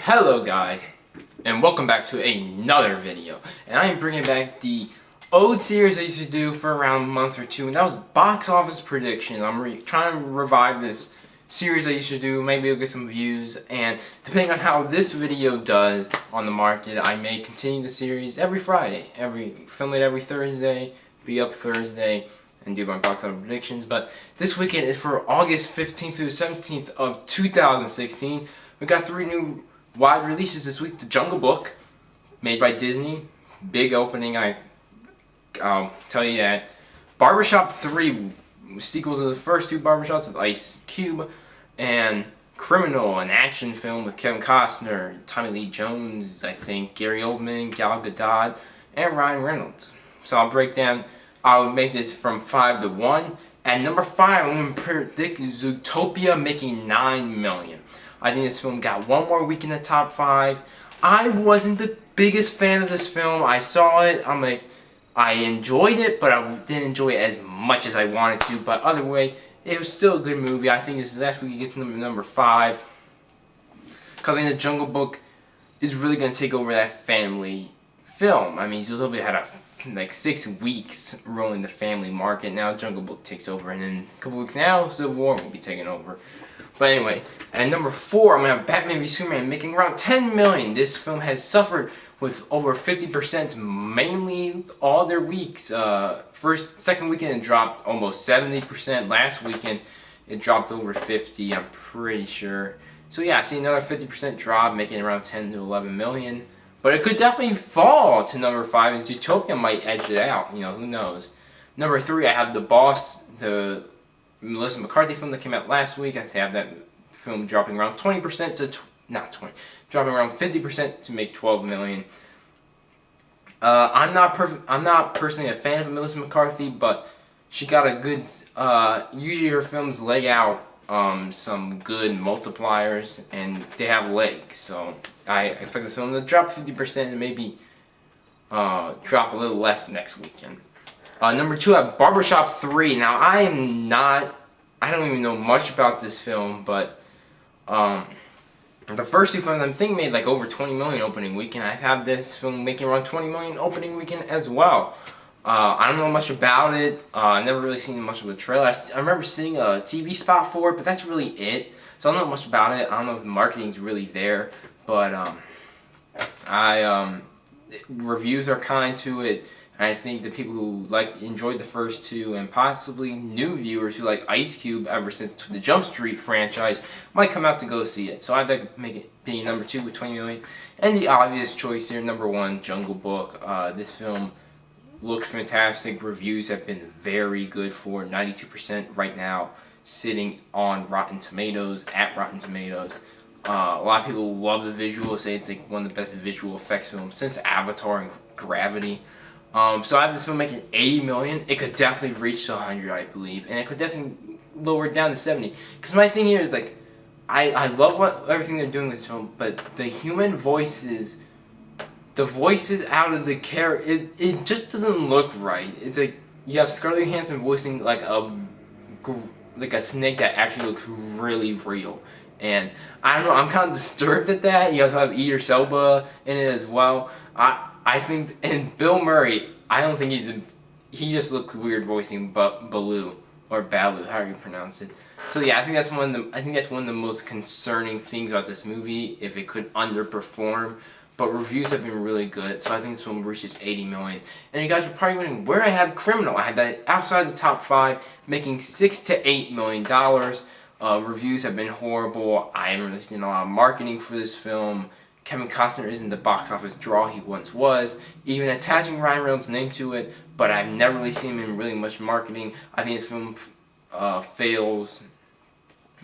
Hello guys, and welcome back to another video. And I am bringing back the old series I used to do for around a month or two, and that was box office predictions. I'm trying to revive this series I used to do. Maybe it'll get some views, and depending on how this video does on the market, I may continue the series every Friday. Film it every Thursday, be up Thursday, and do my box office predictions. But this weekend is for August 15th through the 17th of 2016. We got 3 new wide releases this week. The Jungle Book, made by Disney, big opening, I'll tell you that. Barbershop 3, sequel to the first 2 Barbershops with Ice Cube, and Criminal, an action film with Kevin Costner, Tommy Lee Jones, I think, Gary Oldman, Gal Gadot, and Ryan Reynolds. So I'll make this from 5 to 1. At number 5, I'm going to predict Zootopia making $9 million. I think this film got one more week in the top 5. I wasn't the biggest fan of this film. I saw it, I enjoyed it, but I didn't enjoy it as much as I wanted to. But other way, it was still a good movie. I think this is last week it gets number 5. Because I think The Jungle Book is really going to take over that family film. I mean, Zootopia had 6 weeks ruling the family market. Now Jungle Book takes over, and in a couple weeks now, Civil War will be taking over. But anyway, at number 4, I'm going to have Batman v Superman making around $10 million. This film has suffered with over 50%, mainly all their weeks. Second weekend it dropped almost 70%. Last weekend it dropped over 50%, I'm pretty sure. So yeah, I see another 50% drop, making around 10 to 11 million. But it could definitely fall to number 5, and Zootopia might edge it out. You know, who knows. Number 3, I have The Boss, the Melissa McCarthy film that came out last week. I have that film dropping around 20% to dropping around 50% to make 12 million. I'm not personally a fan of Melissa McCarthy, but she got a good. Usually her films lay out some good multipliers, and they have legs. So I expect this film to drop 50% and maybe drop a little less next weekend. Number 2, I have Barbershop 3. Now, I don't even know much about this film, but the first 2 films I'm thinking made like over 20 million opening weekend. I have this film making around 20 million opening weekend as well. I don't know much about it. I've never really seen much of a trailer. I remember seeing a TV spot for it, but that's really it. So I don't know much about it. I don't know if the marketing's really there, but reviews are kind to it. And I think the people who enjoyed the first 2, and possibly new viewers who like Ice Cube ever since the Jump Street franchise, might come out to go see it. So I'd like to make it being number 2 with 20 million. And the obvious choice here, number 1, Jungle Book. This film looks fantastic. Reviews have been very good for 92% right now, sitting on Rotten Tomatoes, at Rotten Tomatoes. A lot of people love the visuals, say it's like one of the best visual effects films since Avatar and Gravity. So I have this film making 80 million. It could definitely reach to 100, I believe, and it could definitely lower it down to 70. Because my thing here is I love everything they're doing with this film, but the human voices, the voices out of the character, it just doesn't look right. It's like you have Scarlett Johansson voicing like a snake that actually looks really real. And I don't know, I'm kind of disturbed at that. You also have Idris Elba in it as well. I think, and Bill Murray, I don't think he just looks weird voicing Baloo, or Baloo, however you pronounce it. So yeah, I think that's one of the most concerning things about this movie, if it could underperform. But reviews have been really good, so I think this film reaches 80 million. And you guys are probably wondering where I have Criminal. I have that outside the top 5, making $6 to $8 million. Reviews have been horrible. I haven't really seen a lot of marketing for this film. Kevin Costner isn't the box office draw he once was, even attaching Ryan Reynolds' name to it, but I've never really seen him in really much marketing. I think this film fails,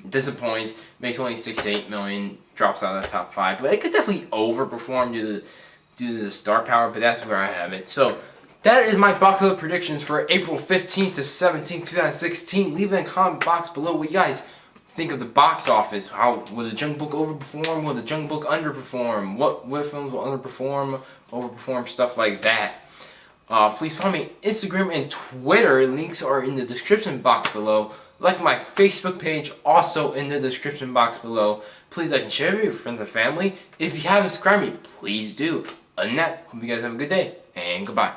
disappoints, makes only 6 to 8 million, drops out of the top 5, but it could definitely overperform due to the star power, but that's where I have it. So that is my box office predictions for April 15th to 17th, 2016. Leave in the comment box below what you guys think of the box office. How will the Jungle Book overperform? Will the Jungle Book underperform? What films will underperform, overperform, stuff like that. Please follow me on Instagram and Twitter. Links are in the description box below. Like my Facebook page, also in the description box below. please like and share it with your friends and family. If you haven't subscribed me, please do. Other than that, hope you guys have a good day, and goodbye.